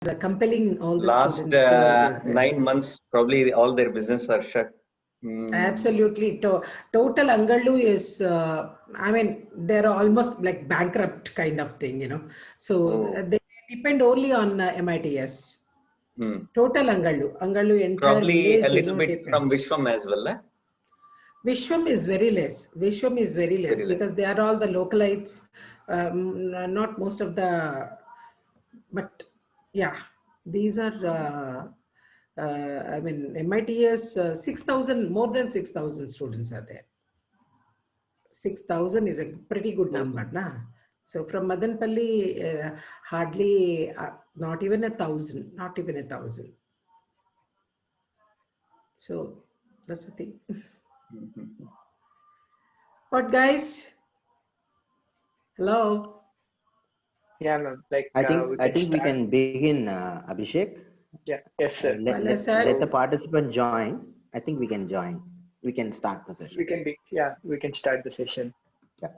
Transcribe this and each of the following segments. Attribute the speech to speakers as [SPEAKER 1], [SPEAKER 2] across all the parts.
[SPEAKER 1] compelling all the
[SPEAKER 2] Last
[SPEAKER 1] students to
[SPEAKER 2] 9 months, probably all their business are shut.
[SPEAKER 1] Absolutely. Total Angallu is, I mean, they're almost like bankrupt kind of thing, you know. So
[SPEAKER 2] Oh.
[SPEAKER 1] they depend only on MITS. Total Angallu. Angallu entire
[SPEAKER 2] Probably a
[SPEAKER 1] village, you
[SPEAKER 2] little
[SPEAKER 1] know,
[SPEAKER 2] bit
[SPEAKER 1] depend.
[SPEAKER 2] from Vishwam as well.
[SPEAKER 1] Vishwam is very less. Vishwam is very less
[SPEAKER 2] Very less.
[SPEAKER 1] because they are all the localites, not most of the, but yeah, these are, I mean, MITS, 6,000, more than 6,000 students are there. 6,000 is a pretty good number, na? So from Madanpalli, hardly, not even 1,000, not even 1,000. So that's the thing. What guys? Hello.
[SPEAKER 3] Yeah, ma'am. Like
[SPEAKER 4] I think we
[SPEAKER 3] start.
[SPEAKER 4] can begin, Abhishek.
[SPEAKER 3] Yeah. Yes, sir.
[SPEAKER 4] Let the participant join. I think we can join. We can start the session.
[SPEAKER 3] We can start the session.
[SPEAKER 4] Yeah.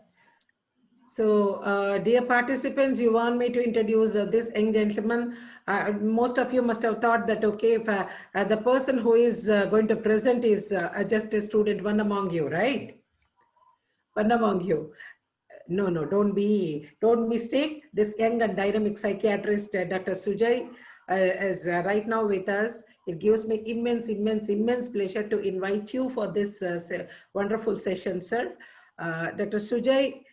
[SPEAKER 1] So, dear participants, you want me to introduce this young gentleman. Most of you must have thought that, okay, if the person who is going to present is just a student, one among you, right? One among you. No, don't mistake. This young and dynamic psychiatrist, Dr. Sujay, is right now with us. It gives me immense pleasure to invite you for this wonderful session, sir. Dr. Sujay,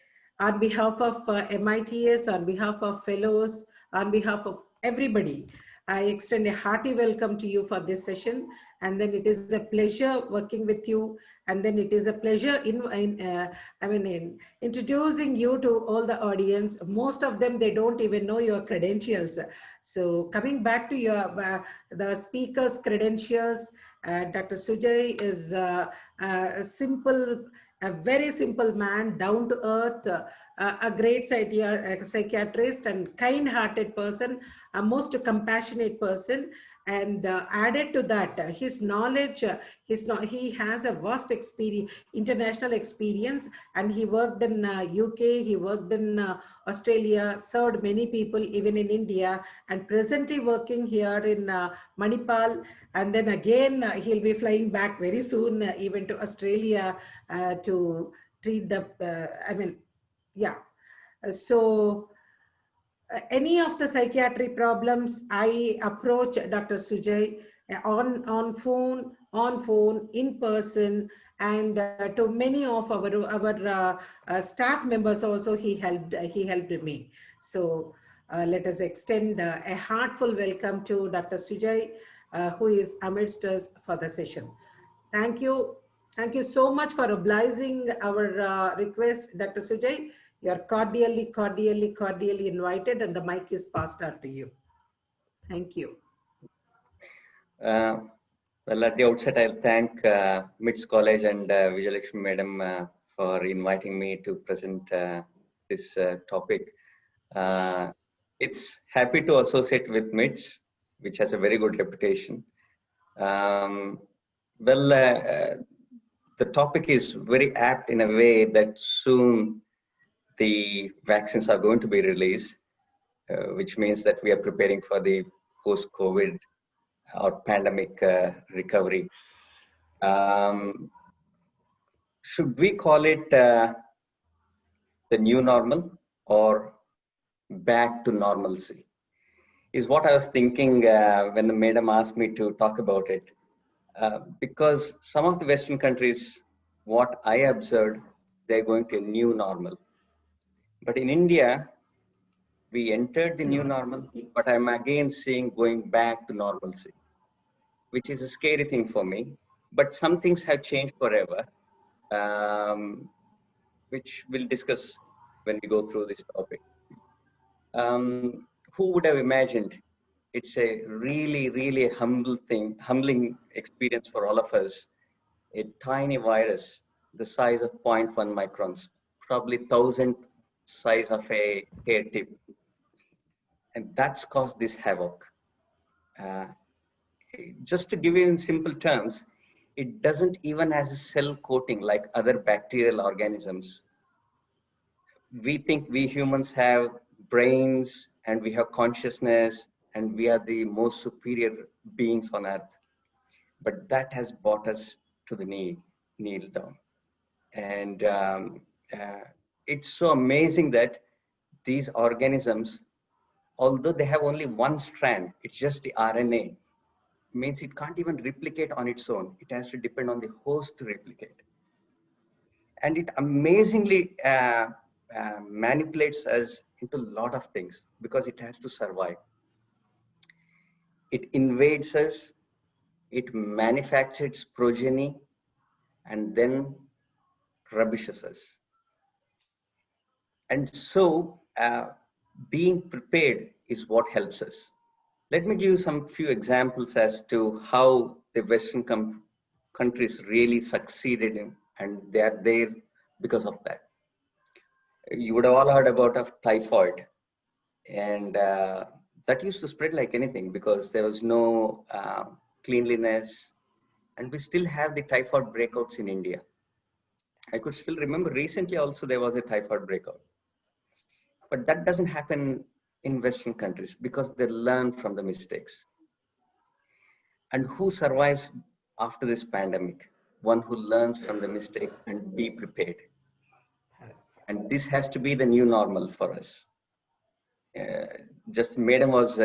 [SPEAKER 1] on behalf of MITS, on behalf of fellows, on behalf of everybody, I extend a hearty welcome to you for this session. And then it is a pleasure working with you. And then it is a pleasure in introducing you to all the audience. Most of them, they don't even know your credentials. So coming back to your the speaker's credentials, Dr. Sujay is a very simple man, down to earth, a great psychiatrist and kind-hearted person, a most compassionate person. And added to that, his knowledge, he has a vast experience, international experience, and he worked in UK, he worked in Australia, served many people even in India, and presently working here in Manipal. And then again, he'll be flying back very soon, even to Australia to treat the, So any of the psychiatric problems, I approach Dr. Sujay on phone, in person, and to many of our staff members also, he helped me. So let us extend a heartful welcome to Dr. Sujay, who is amidst us for the session. Thank you. Thank you so much for obliging our request, Dr. Sujay. You are cordially invited, and the mic is passed on to you. Thank you.
[SPEAKER 2] Well, at the outset, I'll thank MITS College and Vijayalakshmi Madam for inviting me to present this topic. It's happy to associate with MITS, which has a very good reputation. The topic is very apt in a way that soon the vaccines are going to be released, which means that we are preparing for the post-COVID or pandemic recovery. Should we call it the new normal or back to normalcy? Is what I was thinking when the madam asked me to talk about it. Because some of the Western countries, what I observed, they're going to a new normal. But in India, we entered the new normal, but I'm again seeing going back to normalcy, which is a scary thing for me. But some things have changed forever, which we'll discuss when we go through this topic. Who would have imagined? It's a really humbling experience for all of us. A tiny virus, the size of 0.1 microns, probably 1,000th size of a hair tip. And that's caused this havoc. Just to give you in simple terms, it doesn't even have a cell coating like other bacterial organisms. We think we humans have brains and we have consciousness and we are the most superior beings on earth. But that has brought us to the kneel down. And uh, it's so amazing that these organisms, although they have only one strand, it's just the RNA, means it can't even replicate on its own. It has to depend on the host to replicate. And it amazingly manipulates us into a lot of things because it has to survive. It invades us, it manufactures progeny, and then rubbishes us. And so being prepared is what helps us. Let me give you some few examples as to how the Western countries really succeeded in, and they are there because of that. You would have all heard about of typhoid, and that used to spread like anything because there was no cleanliness, and we still have the typhoid breakouts in India. I could still remember recently also there was a typhoid breakout. But that doesn't happen in Western countries because they learn from the mistakes. And who survives after this pandemic? One who learns from the mistakes and be prepared. And this has to be the new normal for us. Just Madam was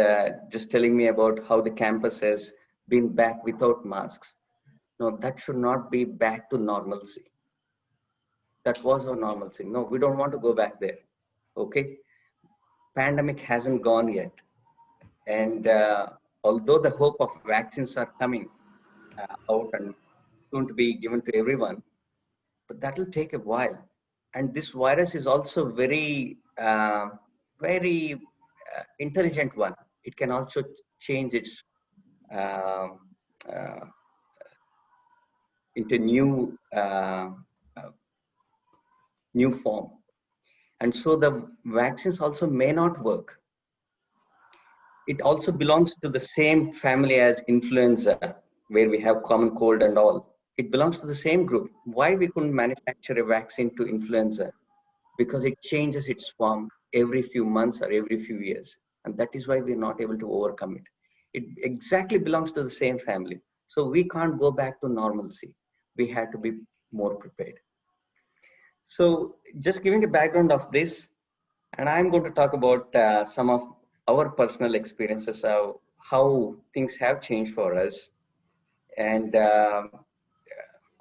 [SPEAKER 2] just telling me about how the campus has been back without masks. No, that should not be back to normalcy. That was our normalcy. No, we don't want to go back there. Okay? Pandemic hasn't gone yet. And although the hope of vaccines are coming out and going to be given to everyone, but that will take a while. And this virus is also very intelligent one. It can also change its um uh, into uh, new form. And so the vaccines also may not work. It also belongs to the same family as influenza, where we have common cold and all. It belongs to the same group. Why we couldn't manufacture a vaccine to influenza? Because it changes its form every few months or every few years. And that is why we're not able to overcome it. It exactly belongs to the same family. So we can't go back to normalcy. We have to be more prepared. So just giving a background of this, and I'm going to talk about some of our personal experiences of how things have changed for us. And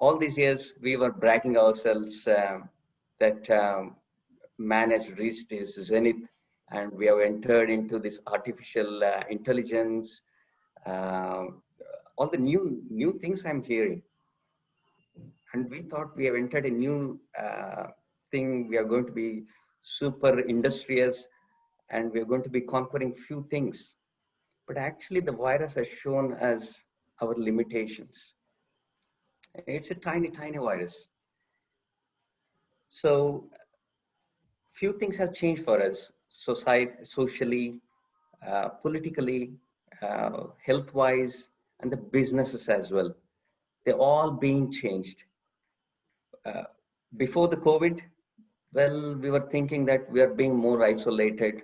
[SPEAKER 2] all these years, we were bragging ourselves that man has reached his zenith, and we have entered into this artificial intelligence. All the new things I'm hearing, and we thought we have entered a new thing. We are going to be super industrious, and we are going to be conquering few things. But actually, the virus has shown us our limitations. It's a tiny, tiny virus. So few things have changed for us, socially, politically, health-wise, and the businesses as well. They're all being changed. Uh, Before the COVID, well, we were thinking that we are being more isolated,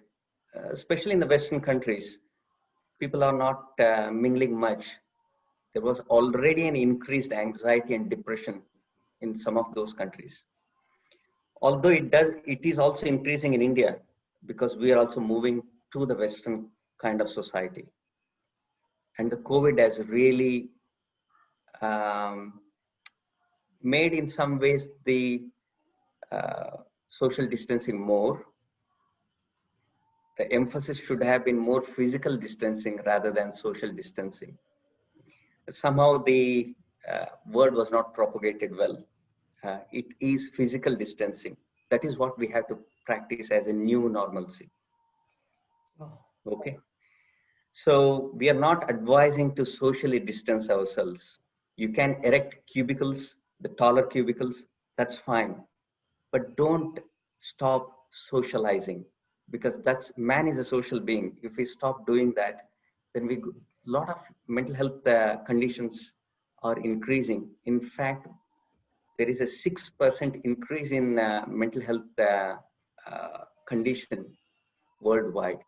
[SPEAKER 2] especially in the Western countries. People are not mingling much. There was already an increased anxiety and depression in some of those countries. Although it is also increasing in India because we are also moving to the Western kind of society. And the COVID has really um, made in some ways the social distancing more. The emphasis should have been more physical distancing rather than social distancing. Somehow the word was not propagated well. It is physical distancing. That is what we have to practice as a new normalcy. Okay. So we are not advising to socially distance ourselves. You can erect cubicles, the taller cubicles, that's fine. But don't stop socializing, because that's man is a social being. If we stop doing that, then a lot of mental health conditions are increasing. In fact, there is a 6% increase in mental health condition worldwide.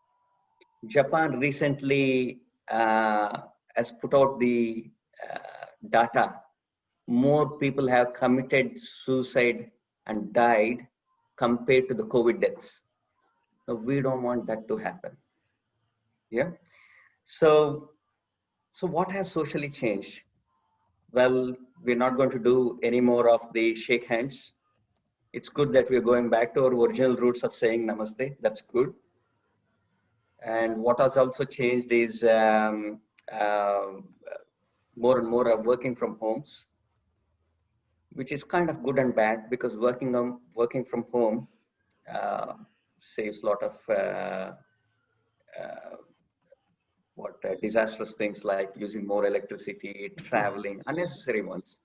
[SPEAKER 2] Japan recently has put out the data. More people have committed suicide and died compared to the COVID deaths. So we don't want that to happen. Yeah. So what has socially changed? Well, we're not going to do any more of the shake hands. It's good that we're going back to our original roots of saying namaste. That's good. And what has also changed is more and more are working from homes, which is kind of good and bad because working from home saves a lot of disastrous things like using more electricity, traveling, unnecessary ones.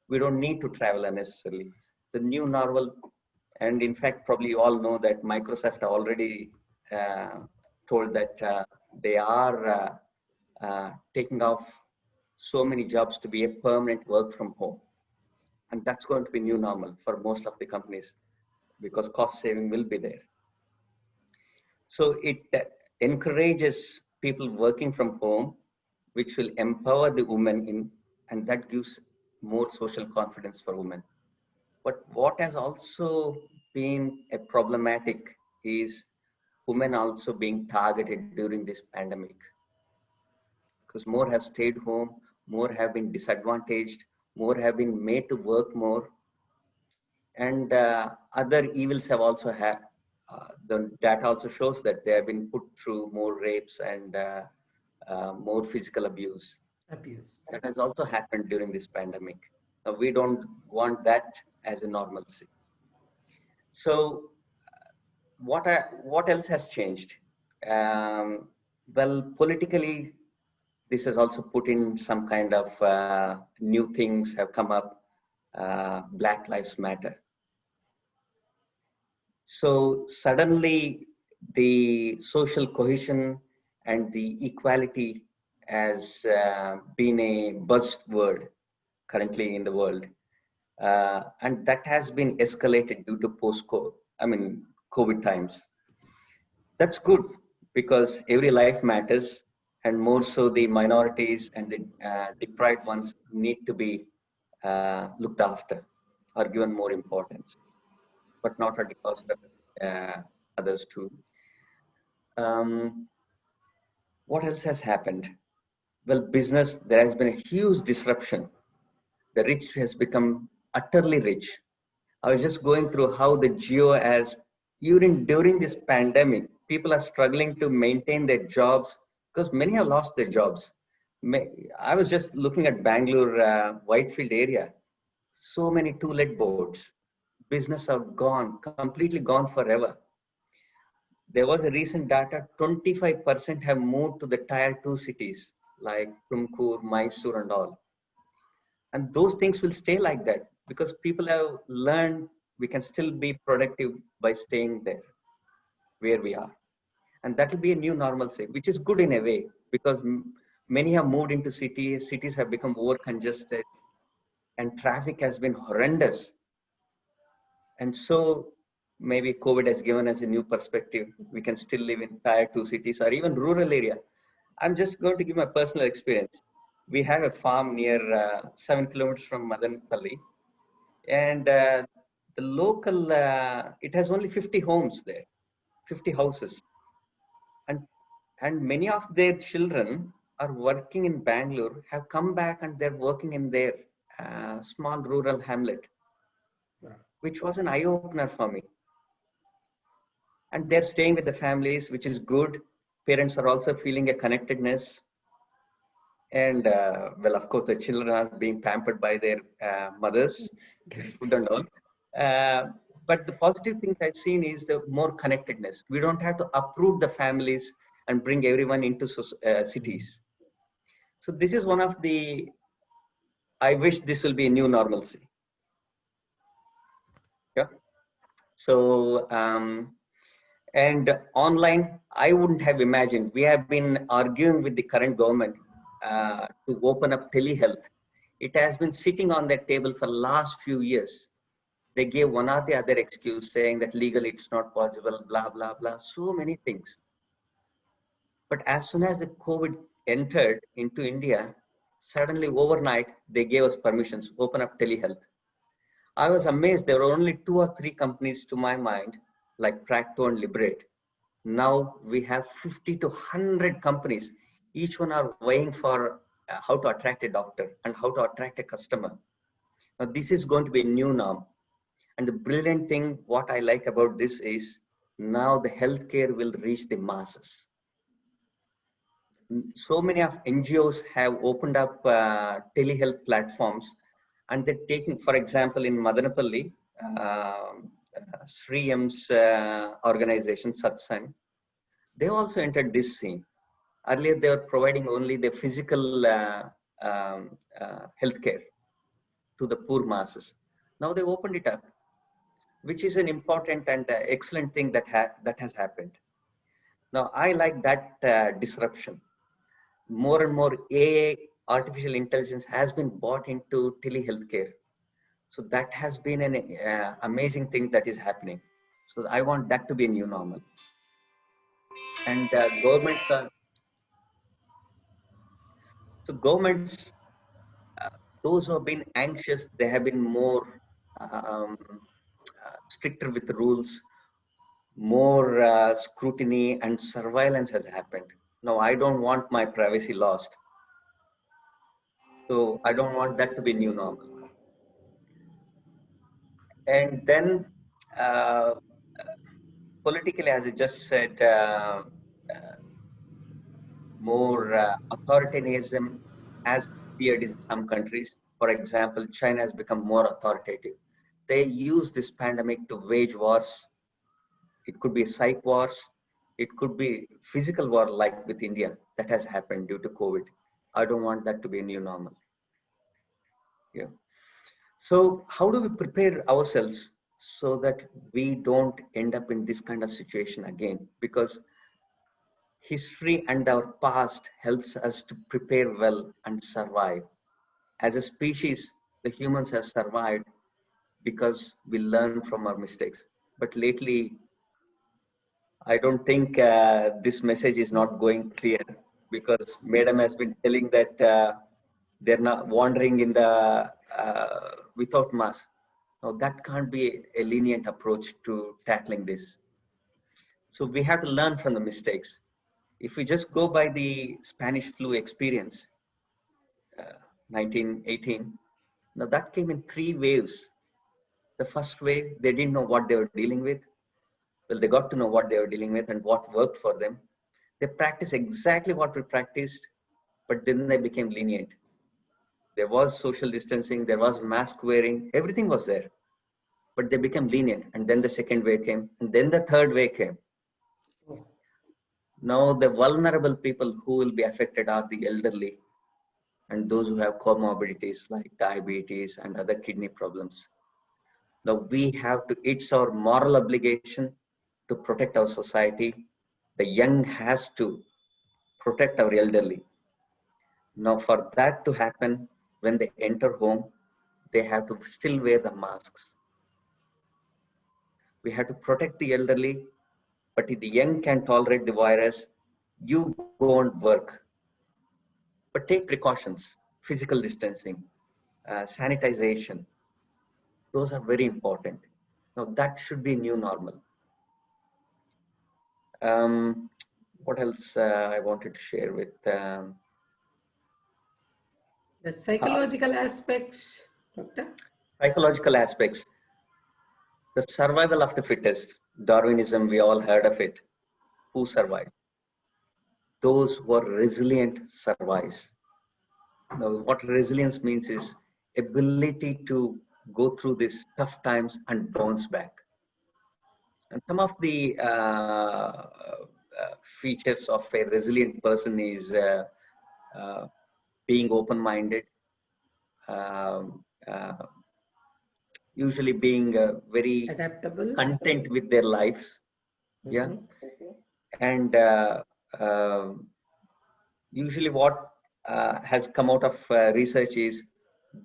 [SPEAKER 2] We don't need to travel unnecessarily. The new normal, and in fact, probably you all know that Microsoft already told that they are taking off so many jobs to be a permanent work from home. And that's going to be new normal for most of the companies because cost saving will be there. So it encourages people working from home, which will empower the women and that gives more social confidence for women. But what has also been a problematic is women also being targeted during this pandemic because more have stayed home, more have been disadvantaged, more have been made to work more, and other evils have also had. The data also shows that they have been put through more rapes and more physical abuse.
[SPEAKER 1] Abuse.
[SPEAKER 2] That has also happened during this pandemic. We don't want that as a normalcy. So what else has changed? Well, politically, this has also put in some kind of new things have come up. Black Lives Matter. So suddenly the social cohesion and the equality has been a buzzword currently in the world. And that has been escalated due to COVID times. That's good because every life matters, and more so the minorities and the deprived ones need to be looked after or given more importance, but not at the cost of others too. What else has happened? Well, business, there has been a huge disruption. The rich has become utterly rich. I was just going through how the geo has, during this pandemic, people are struggling to maintain their jobs because many have lost their jobs. I was just looking at Bangalore, Whitefield area. So many two-let boards. Business are gone, completely gone forever. There was a recent data, 25% have moved to the tier 2 cities like Tumkur, Mysore and all. And those things will stay like that because people have learned we can still be productive by staying there where we are. And that will be a new normalcy, which is good in a way because many have moved into cities, cities have become over congested and traffic has been horrendous. And so maybe COVID has given us a new perspective. We can still live in tier 2 cities or even rural area. I'm just going to give my personal experience. We have a farm near 7 kilometers from Madanpalli, and the local, it has only 50 homes there, 50 houses. And many of their children are working in Bangalore, have come back and they're working in their small rural hamlet, which was an eye-opener for me. And they're staying with the families, which is good. Parents are also feeling a connectedness. And well, of course, the children are being pampered by their mothers, food and all. But the positive things I've seen is the more connectedness. We don't have to uproot the families and bring everyone into cities. So this is one of the, I wish this will be a new normalcy. Yeah. So, and online, I wouldn't have imagined. We have been arguing with the current government to open up telehealth. It has been sitting on that table for the last few years. They gave one or the other excuse saying that legally it's not possible, blah, blah, blah, so many things. But as soon as the COVID entered into India, suddenly overnight, they gave us permissions, open up telehealth. I was amazed. There were only 2 or 3 companies to my mind, like Practo and Liberate. Now we have 50 to 100 companies. Each one are vying for how to attract a doctor and how to attract a customer. Now this is going to be a new norm. And the brilliant thing, what I like about this is now the healthcare will reach the masses. So many of NGOs have opened up telehealth platforms, and they're taking, for example, in Madanapalli, Sri M's organization, Satsang, they also entered this scene. Earlier, they were providing only the physical healthcare to the poor masses. Now they opened it up, which is an important and excellent thing that has happened. Now, I like that disruption. More and more AI, artificial intelligence, has been brought into telehealthcare. So that has been an amazing thing that is happening. So I want that to be a new normal. And governments, those who have been anxious, they have been more stricter with the rules, more scrutiny and surveillance has happened. Now, I don't want my privacy lost. So I don't want that to be new normal. And then politically, as I just said, more authoritarianism has appeared in some countries. For example, China has become more authoritative. They use this pandemic to wage wars. It could be psych wars. It could be physical war like with India that has happened due to COVID. I don't want that to be a new normal. Yeah. So how do we prepare ourselves so that we don't end up in this kind of situation again? Because history and our past helps us to prepare well and survive. As a species, the humans have survived because we learn from our mistakes. But lately, I don't think this message is not going clear, because Madam has been telling that they're not wandering in the without mask. Now that can't be a lenient approach to tackling this. So we have to learn from the mistakes. If we just go by the Spanish flu experience, 1918, now that came in 3 waves. The first wave, they didn't know what they were dealing with. Well, they got to know what they were dealing with and what worked for them. They practiced exactly what we practiced, but then they became lenient. There was social distancing, there was mask wearing, everything was there, but they became lenient. And then the second wave came, and then the third wave came. Now the vulnerable people who will be affected are the elderly and those who have comorbidities like diabetes and other kidney problems. Now we have to, it's our moral obligation to protect our society. The young has to protect our elderly. Now for that to happen, when they enter home, they have to still wear the masks. We have to protect the elderly, but if the young can tolerate the virus, you go and work. But take precautions, physical distancing, sanitization. Those are very important. Now that should be new normal. What else I wanted to share with
[SPEAKER 1] The psychological aspects, Doctor?
[SPEAKER 2] psychological aspects? The survival of the fittest, Darwinism, we all heard of it. Who survives? Those who are resilient survives. Now, what resilience means is ability to go through these tough times and bounce back. And some of the features of a resilient person is being open-minded, um, uh, usually being very
[SPEAKER 1] Adaptable.
[SPEAKER 2] content with their lives. Yeah. And usually what has come out of research is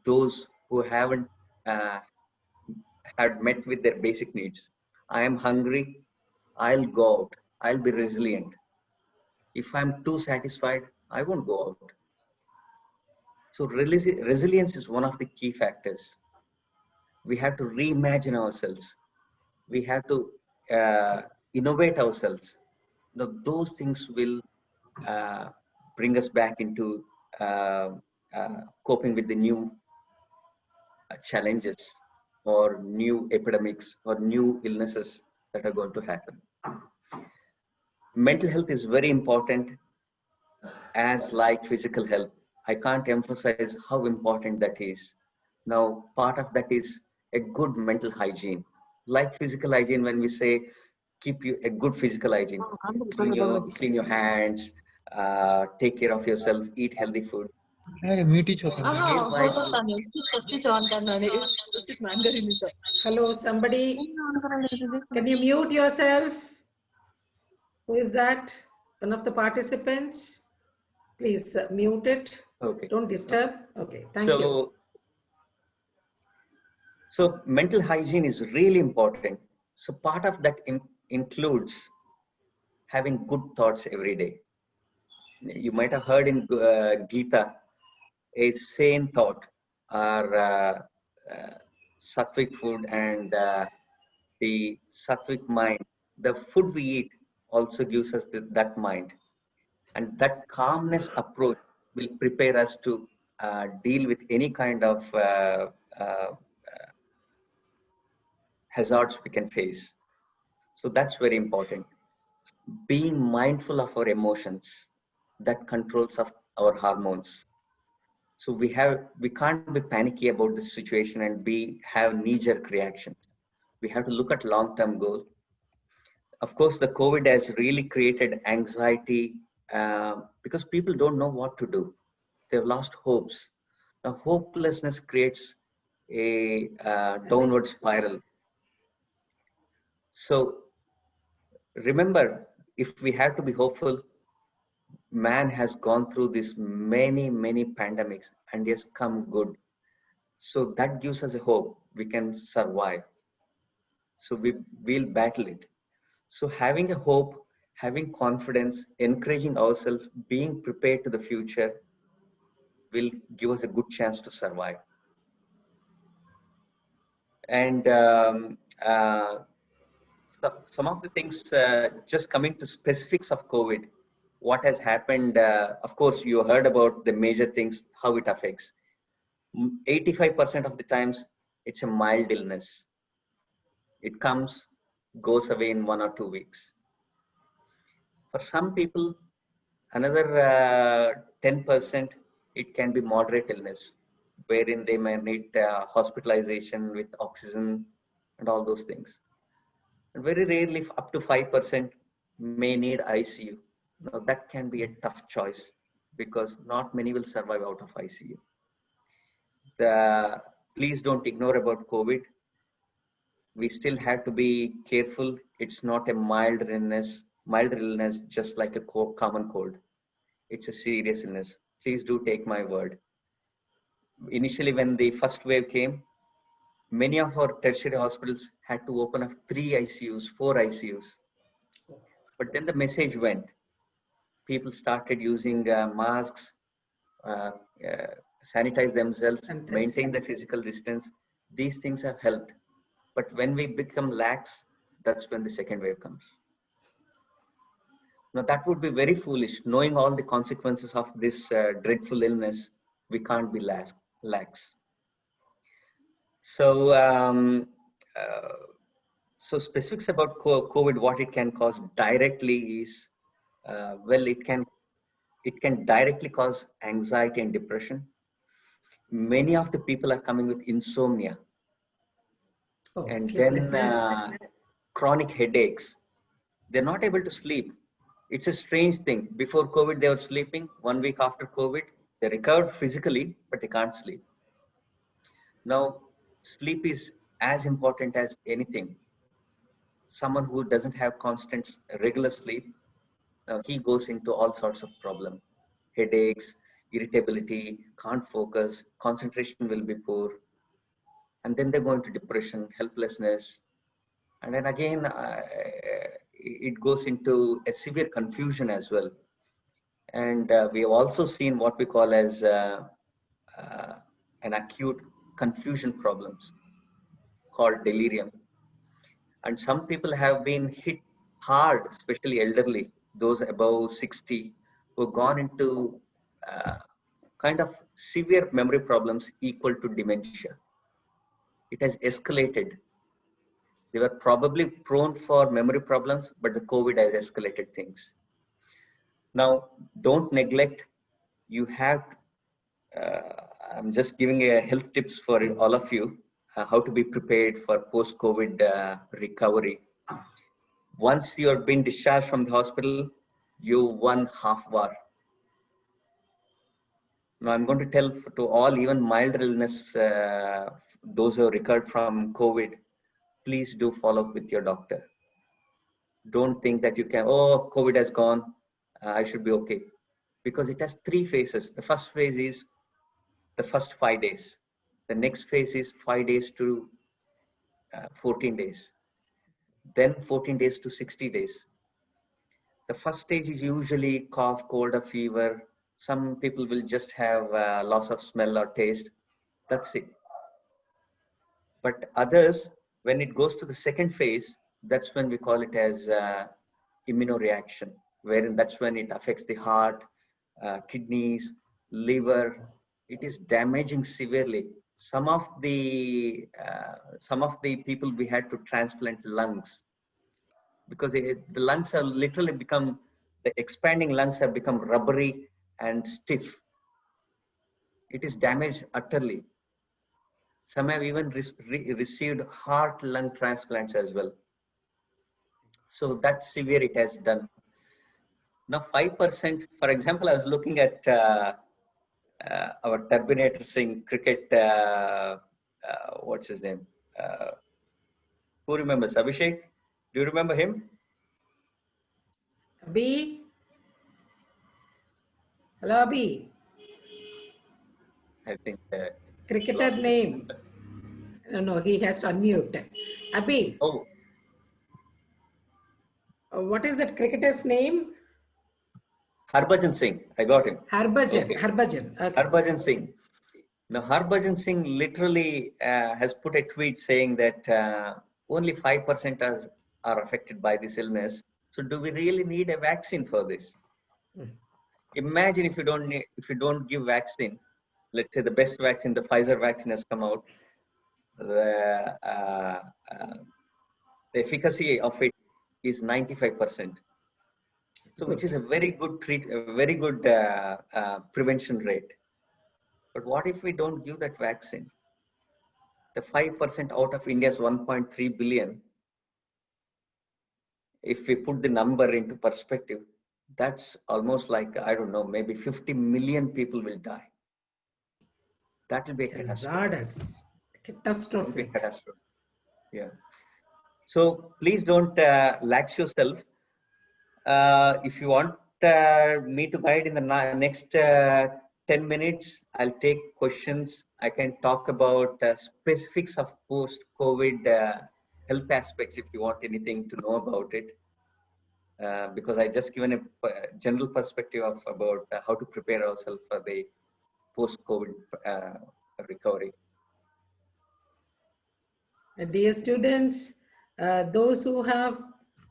[SPEAKER 2] those who haven't had met with their basic needs. I am hungry, I'll go out, I'll be resilient. If I'm too satisfied, I won't go out. So resilience is one of the key factors. We have to reimagine ourselves. We have to innovate ourselves. Those things will uh, bring us back into uh, coping with the new challenges or new epidemics or new illnesses that are going to happen. Mental health is very important as like physical health. I can't emphasize how important that is. Now, part of that is a good mental hygiene. Like physical hygiene, when we say keep you a good physical hygiene, clean your hands, take care of yourself, eat healthy food.
[SPEAKER 5] Mute ही होता है
[SPEAKER 2] Stay
[SPEAKER 6] हो
[SPEAKER 2] mindful.
[SPEAKER 6] सकता नहीं first on करना है सिर्फ man कर ही नहीं sir
[SPEAKER 1] Hello, somebody. Can you mute yourself? Who is that? One of the participants? Please mute it.
[SPEAKER 2] Okay.
[SPEAKER 1] Don't disturb. Okay, thank you.
[SPEAKER 2] So mental hygiene is really important. So part of that includes having good thoughts every day. You might have heard in Gita, a sane thought or sattvic food and the sattvic mind. The food we eat also gives us that mind. And that calmness approach will prepare us to deal with any kind of hazards we can face. So that's very important. Being mindful of our emotions, that controls of our hormones. So we can't be panicky about the situation and have knee-jerk reactions. We have to look at long-term goal. Of course, the COVID has really created anxiety because people don't know what to do. They've lost hopes. Now, hopelessness creates a downward spiral. So remember, if we have to be hopeful, man has gone through this many pandemics and he has come good. So that gives us a hope we can survive. So we'll battle it. So having a hope, having confidence, encouraging ourselves, being prepared to the future will give us a good chance to survive. And some of the things, just coming to specifics of COVID, what has happened, of course, you heard about the major things, how it affects. 85% of the times, it's a mild illness. It comes, goes away in 1 or 2 weeks. For some people, another 10%, it can be moderate illness, wherein they may need hospitalization with oxygen and all those things. And very rarely, up to 5% may need ICU. Now, that can be a tough choice because not many will survive out of ICU. Please don't ignore about COVID. We still have to be careful. It's not a mild illness, just like a common cold. It's a serious illness. Please do take my word. Initially, when the first wave came, many of our tertiary hospitals had to open up 3 ICUs, 4 ICUs. But then the message went. People started using masks, sanitize themselves, maintain the physical distance. These things have helped. But when we become lax, that's when the second wave comes. Now, that would be very foolish. Knowing all the consequences of this dreadful illness, we can't be lax. So, so specifics about COVID, what it can cause directly is, well, it can directly cause anxiety and depression. Many of the people are coming with insomnia. And then chronic headaches. They're not able to sleep. It's a strange thing. Before COVID, they were sleeping. 1 week after COVID, they recovered physically, but they can't sleep. Now, sleep is as important as anything. Someone who doesn't have constant, regular sleep, he goes into all sorts of problems. Headaches, irritability, can't focus, concentration will be poor. And then they go into depression, helplessness. And then again, it goes into a severe confusion as well. And we have also seen what we call as an acute confusion problems called delirium. And some people have been hit hard, especially elderly, those above 60, who have gone into uh, kind of severe memory problems equal to dementia. It has escalated. They were probably prone for memory problems, but the COVID has escalated things. Now, don't neglect. You have, I'm just giving a health tips for all of you, how to be prepared for post-COVID recovery. Once you have been discharged from the hospital, you won half war. Now I'm going to tell to all, even mild illness, those who have recovered from COVID, please do follow up with your doctor. Don't think that you can, oh, COVID has gone, I should be okay. Because it has 3 phases. The first phase is the first 5 days. The next phase is 5 days to 14 days. Then 14 days to 60 days. The first stage is usually cough, cold, or fever. Some people will just have loss of smell or taste. That's it. But others, when it goes to the second phase, that's when we call it as immunoreaction, wherein that's when it affects the heart, kidneys, liver. It is damaging severely. Some of the people we had to transplant lungs because the lungs have literally become, the expanding lungs have become rubbery and stiff. It is damaged utterly. Some have even received heart lung transplants as well. So that severe it has done. Now 5%, for example, I was looking at our Terminator Singh cricket, what's his name? Who remembers? Abhishek? Do you remember him?
[SPEAKER 1] Abhi? Hello, Abhi.
[SPEAKER 2] I think
[SPEAKER 1] Cricketer
[SPEAKER 2] lost him.
[SPEAKER 1] name. No, he has to unmute. Abhi,
[SPEAKER 2] Oh,
[SPEAKER 1] what is that cricketer's name?
[SPEAKER 2] Harbhajan Singh. I got him.
[SPEAKER 1] Harbhajan.
[SPEAKER 2] Okay.
[SPEAKER 1] Harbhajan. Okay.
[SPEAKER 2] Harbhajan Singh. Now, Harbhajan Singh literally has put a tweet saying that only 5% are affected by this illness. So, do we really need a vaccine for this? Imagine if you don't give vaccine. Let's say the best vaccine, the Pfizer vaccine, has come out. The efficacy of it is 95%. So, which is a very good prevention rate. But what if we don't give that vaccine? The 5% out of India's 1.3 billion, if we put the number into perspective, that's almost like, I don't know, maybe 50 million people will die. That will be a catastrophe.
[SPEAKER 1] Hazardous. Catastrophic.
[SPEAKER 2] Catastrophe. Yeah. So please don't lax yourself. If you want me to guide in the next 10 minutes, I'll take questions. I can talk about specifics of post-COVID health aspects if you want anything to know about it. Because I just given a general perspective of about how to prepare ourselves for the post-COVID recovery.
[SPEAKER 1] Dear students, those who have,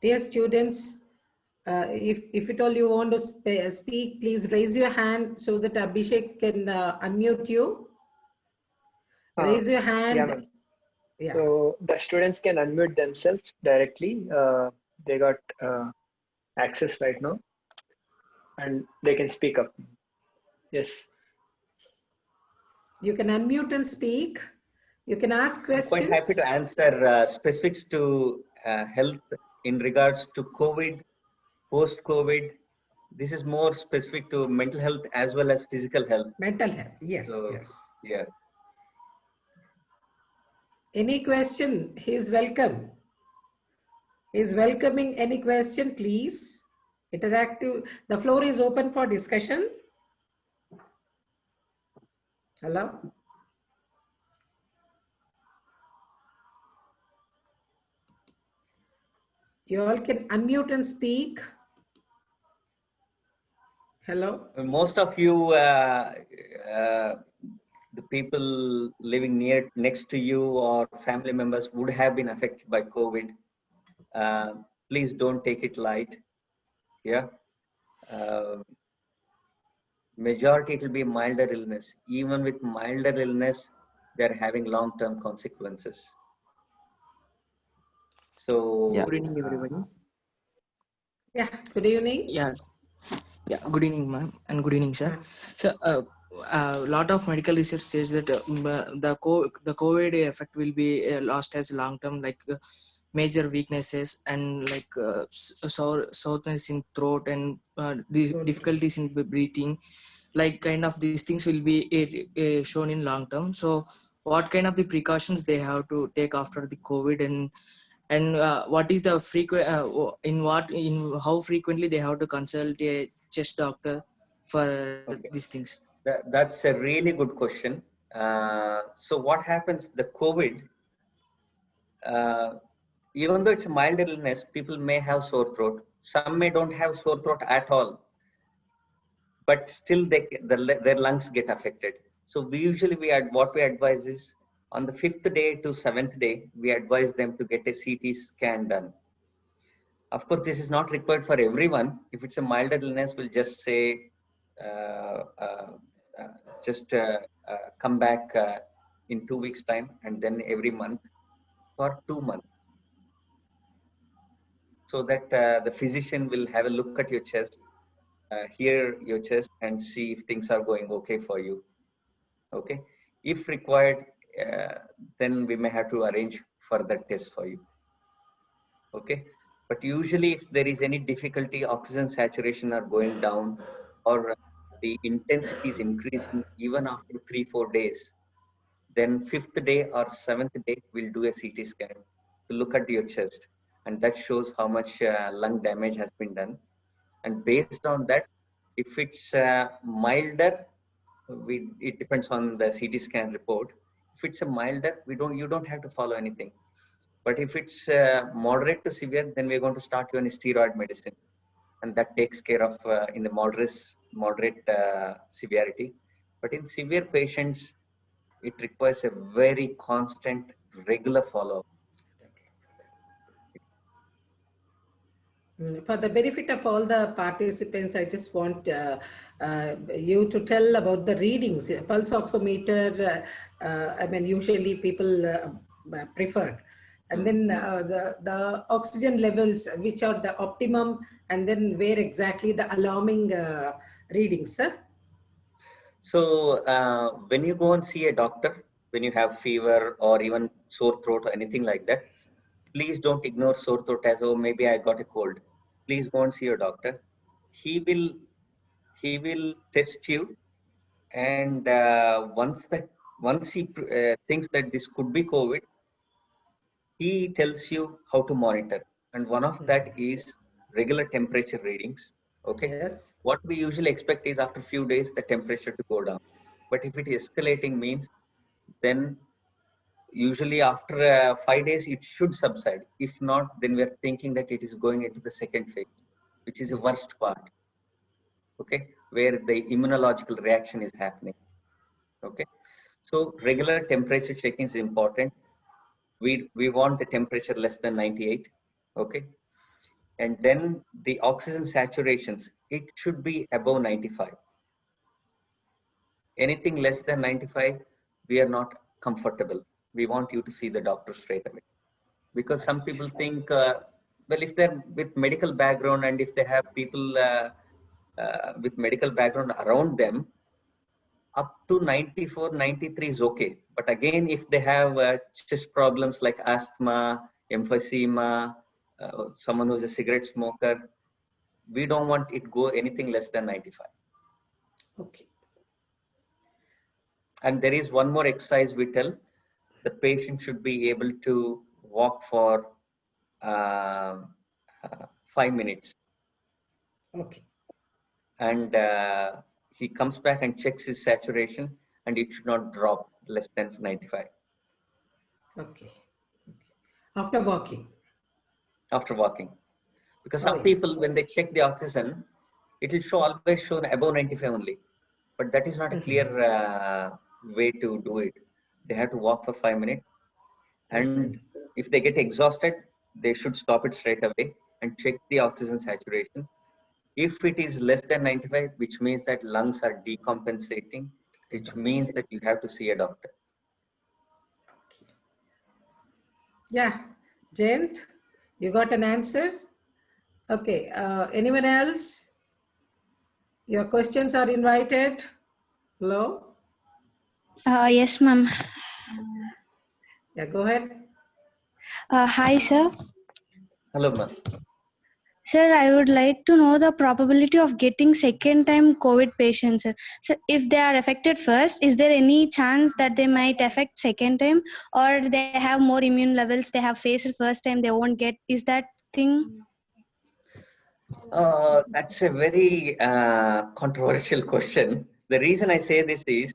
[SPEAKER 1] dear students, if at all you want to speak, please raise your hand so that Abhishek can unmute you. Raise your hand.
[SPEAKER 3] Yeah, ma'am.
[SPEAKER 1] Yeah.
[SPEAKER 3] So the students can unmute themselves directly. They got access right now, and they can speak up. Yes.
[SPEAKER 1] You can unmute and speak. You can ask questions.
[SPEAKER 2] I'm quite happy to answer specifics to health in regards to COVID, post-COVID. This is more specific to mental health as well as physical health.
[SPEAKER 1] Mental health, yes,
[SPEAKER 2] So,
[SPEAKER 1] yes.
[SPEAKER 2] yeah.
[SPEAKER 1] Any question, he is welcome. He is welcoming any question, please. Interactive, the floor is open for discussion. Hello? You all can unmute and speak. Hello?
[SPEAKER 2] Most of you, the people living next to you or family members would have been affected by COVID. Please don't take it light. Yeah. Majority it will be milder illness. Even with milder illness, they're having long-term consequences. So
[SPEAKER 4] Yeah.
[SPEAKER 7] Good evening, everybody.
[SPEAKER 1] Yeah, good evening.
[SPEAKER 7] Yes. Yeah. Good evening, ma'am, and good evening, sir.
[SPEAKER 1] Uh,
[SPEAKER 7] So, a lot of medical research says that the COVID effect will be lost as long term, like major weaknesses and like soreness in throat and the
[SPEAKER 1] Good.
[SPEAKER 7] difficulties in breathing, like kind of these things will be shown in long term. So, what kind of the precautions they have to take after the COVID, and what is the frequent in how frequently they have to consult a chest doctor for
[SPEAKER 2] okay,
[SPEAKER 7] these things?
[SPEAKER 2] that's a really good question. So what happens? The COVID, uh, even though it's a mild illness, people may have sore throat. Some may don't have sore throat at all, but still their lungs get affected. So we usually what we advise is on the 5th day to 7th day, we advise them to get a CT scan done. Of course, this is not required for everyone. If it's a milder illness, we'll just say, uh, uh, uh, just come back in 2 weeks' time, and then every month for 2 months, so that the physician will have a look at your chest, hear your chest, and see if things are going okay for you. Okay, if required, uh, then we may have to arrange further tests for you. Okay, but usually if there is any difficulty, oxygen saturation are going down, or the intensity is increasing even after 3-4 days, then 5th day or 7th day we'll do a CT scan to look at your chest, and that shows how much lung damage has been done. And based on that, if it's milder, it depends on the CT scan report. If it's a milder, you don't have to follow anything. But if it's moderate to severe, then we're going to start you on a steroid medicine, and that takes care of in the moderate severity. But in severe patients, it requires a very constant, regular follow-up.
[SPEAKER 1] For the benefit of all the participants, I just want you to tell about the readings. Pulse oximeter, I mean, usually people prefer. And then the oxygen levels, which are the optimum, and then where exactly the alarming readings, sir?
[SPEAKER 2] So when you go and see a doctor, when you have fever or even sore throat or anything like that, please don't ignore sore throat as, oh, maybe I got a cold. Please go and see your doctor. He will test you, and once he thinks that this could be COVID, he tells you how to monitor, and one of that is regular temperature readings. Okay,
[SPEAKER 1] Yes.
[SPEAKER 2] what we usually expect is after a few days the temperature to go down, but if it is escalating means, then usually after 5 days it should subside. If not, then we are thinking that it is going into the second phase, which is the worst part. Okay, where the immunological reaction is happening. Okay, so regular temperature checking is important. We want the temperature less than 98. Okay, and then the oxygen saturations, it should be above 95. Anything less than 95, we are not comfortable. We want you to see the doctor straight away, because some people think, well, if they're with medical background and if they have people with medical background around them, up to 94, 93 is okay. But again, if they have chest problems like asthma, emphysema, someone who's a cigarette smoker, we don't want it go anything less than 95.
[SPEAKER 1] Okay.
[SPEAKER 2] And there is one more exercise we tell. The patient should be able to walk for uh, 5 minutes.
[SPEAKER 1] Okay.
[SPEAKER 2] And he comes back and checks his saturation, and it should not drop less than 95
[SPEAKER 1] Okay. After walking.
[SPEAKER 2] after walking. Because
[SPEAKER 1] Oh,
[SPEAKER 2] some
[SPEAKER 1] yeah.
[SPEAKER 2] people, when they check the oxygen, it will always show above 95 only. But that is not a clear way to do it. They have to walk for 5 minutes. And if they get exhausted, they should stop it straight away and check the oxygen saturation. If it is less than 95, which means that lungs are decompensating, which means that you have to see a doctor.
[SPEAKER 1] Yeah, Jayant, you got an answer? Okay, anyone else? Your questions are invited. Hello?
[SPEAKER 8] Yes, ma'am.
[SPEAKER 1] Yeah, go ahead.
[SPEAKER 8] Hi, sir.
[SPEAKER 2] Hello, ma'am.
[SPEAKER 8] Sir, I would like to know the probability of getting second time COVID patients. Sir. So if they are affected first, is there any chance that they might affect second time, or they have more immune levels, they have faced first time, they won't get? Is that thing?
[SPEAKER 2] That's a very controversial question. The reason I say this is,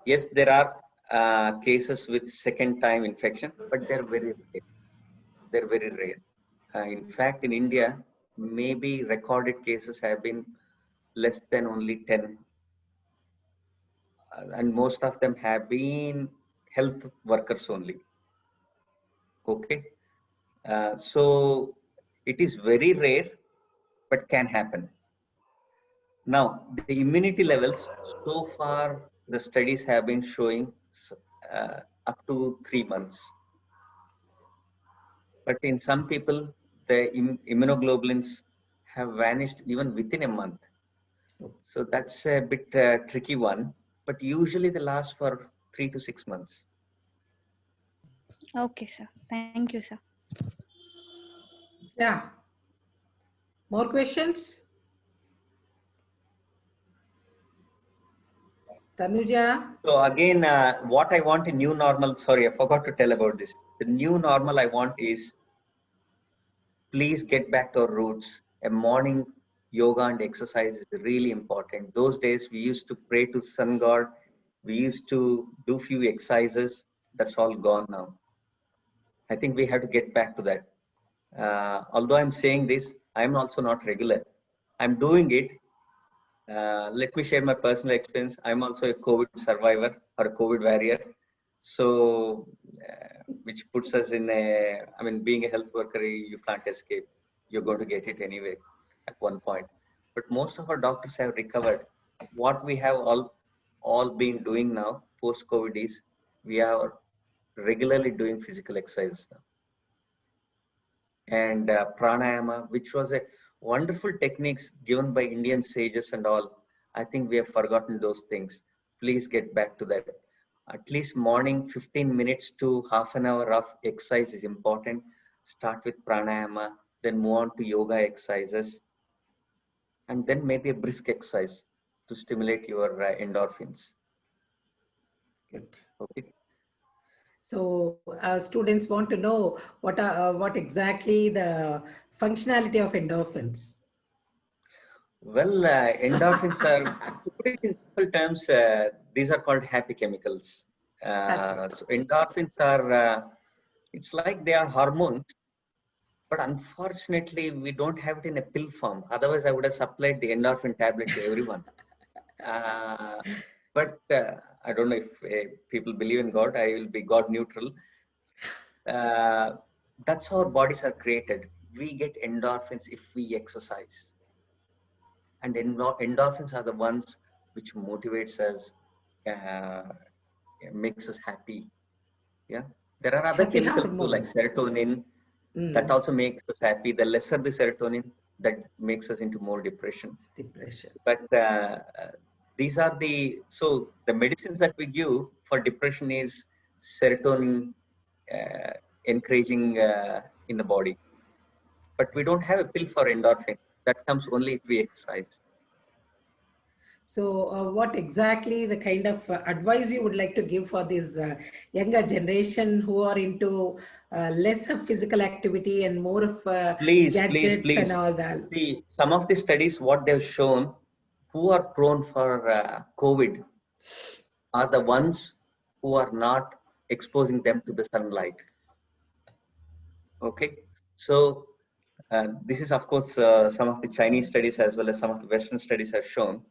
[SPEAKER 2] yes, there are cases with second time infection, but they're very rare. They're very rare. In fact, in India, maybe recorded cases have been less than only 10. And most of them have been health workers only. Okay. So it is very rare, but can happen. Now, the immunity levels, so far, the studies have been showing up to 3 months. But in some people, the immunoglobulins have vanished even within a month. So that's a bit tricky one, but usually they last for 3 to 6 months.
[SPEAKER 8] Okay, sir. Thank you, sir.
[SPEAKER 1] Yeah. More questions? Tanuja?
[SPEAKER 2] So again, what I want a new normal, sorry, I forgot to tell about this. The new normal I want is, please get back to our roots. A morning yoga and exercise is really important. Those days we used to pray to sun god. We used to do few exercises. That's all gone now. I think we have to get back to that. Although I'm saying this, I'm also not regular. I'm doing it. Let me share my personal experience. I'm also a COVID survivor or a COVID warrior. So, which puts us in a, I mean, being a health worker, you can't escape. You're going to get it anyway at one point. But most of our doctors have recovered. What we have all been doing now post-COVID is we are regularly doing physical exercises now. And pranayama, which was a wonderful techniques given by Indian sages and all. I think we have forgotten those things. Please get back to that. At least morning 15 minutes to half an hour of exercise is important. Start with pranayama, then move on to yoga exercises, and then maybe a brisk exercise to stimulate your endorphins.
[SPEAKER 1] Good.
[SPEAKER 2] Okay.
[SPEAKER 1] So students want to know what exactly the functionality of endorphins.
[SPEAKER 2] Well, endorphins are, to put it in simple terms, these are called happy chemicals. So endorphins are, it's like they are hormones, but unfortunately we don't have it in a pill form. Otherwise, I would have supplied the endorphin tablet to everyone. But I don't know if people believe in God. I will be God neutral. That's how our bodies are created. We get endorphins if we exercise. And endorphins are the ones which motivates us, makes us happy. Yeah, there are other
[SPEAKER 1] Happy
[SPEAKER 2] chemicals too, like
[SPEAKER 1] hormones.
[SPEAKER 2] serotonin, that also makes us happy. The lesser the serotonin, that makes us into more depression.
[SPEAKER 1] Depression.
[SPEAKER 2] But these are so the medicines that we give for depression is serotonin encouraging in the body. But we don't have a pill for endorphin. That comes only if we exercise.
[SPEAKER 1] So what exactly the kind of advice you would like to give for this younger generation who are into less of physical activity and more of gadgets and all that?
[SPEAKER 2] See, some of the studies, what they've shown, who are prone for COVID are the ones who are not exposing them to the sunlight. Okay. So this is of course some of the Chinese studies as well as some of the Western studies have shown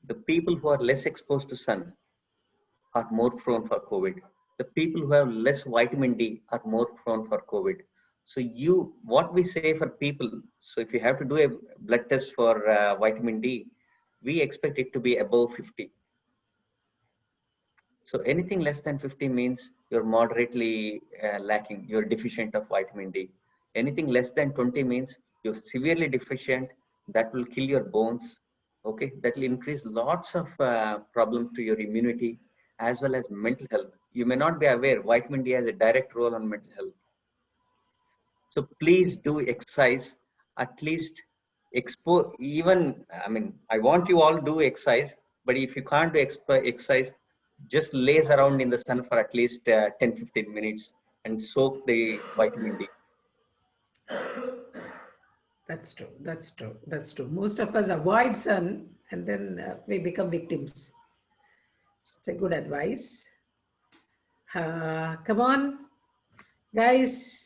[SPEAKER 2] the people who are less exposed to sun are more prone for COVID. The people who have less vitamin D are more prone for COVID. So what we say for people, so if you have to do a blood test for vitamin D, we expect it to be above 50. So anything less than 50 means you're moderately lacking, you're deficient of vitamin D. Anything less than 20 means you're severely deficient, that will kill your bones, okay? That will increase lots of problems to your immunity as well as mental health. You may not be aware, vitamin D has a direct role on mental health. So please do exercise, at least I want you all to do exercise, but if you can't do exercise, just laze around in the sun for at least 10-15 minutes and soak the vitamin D.
[SPEAKER 1] That's true. That's true. That's true. Most of us avoid sun and then we become victims. It's a good advice. Come on, guys.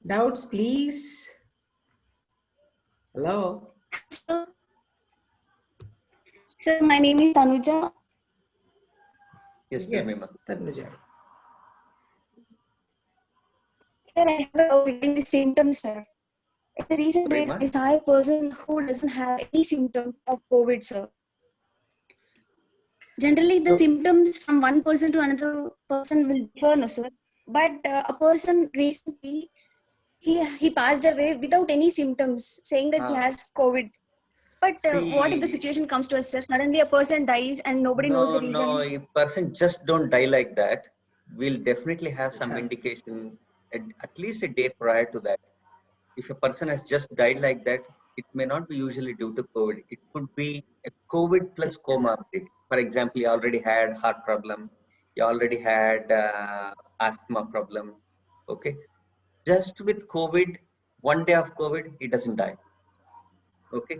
[SPEAKER 1] Doubts, please. Hello.
[SPEAKER 9] Sir, my name is Tanuja.
[SPEAKER 2] Yes,
[SPEAKER 1] Yes,
[SPEAKER 2] Tanuja.
[SPEAKER 1] Tanuja.
[SPEAKER 9] Sir, I have already the symptoms, sir. In the recent
[SPEAKER 2] Sorry,
[SPEAKER 9] days,
[SPEAKER 2] ma'am?
[SPEAKER 9] I saw a person who doesn't have any symptoms of COVID, sir. Generally, the symptoms from one person to another person will differ, no, sir. But a person recently, he passed away without any symptoms, saying that he has COVID. But what if the
[SPEAKER 2] See,
[SPEAKER 9] situation comes to us, sir? Suddenly, a person dies and nobody knows the reason.
[SPEAKER 2] no, a person just don't die like that. We'll definitely have some indication at least a day prior to that. If a person has just died like that, it may not be usually due to COVID. It could be a COVID plus comorbidity. For example, you already had heart problem, you already had asthma problem. Okay, just with COVID, one day of COVID, he doesn't die. Okay,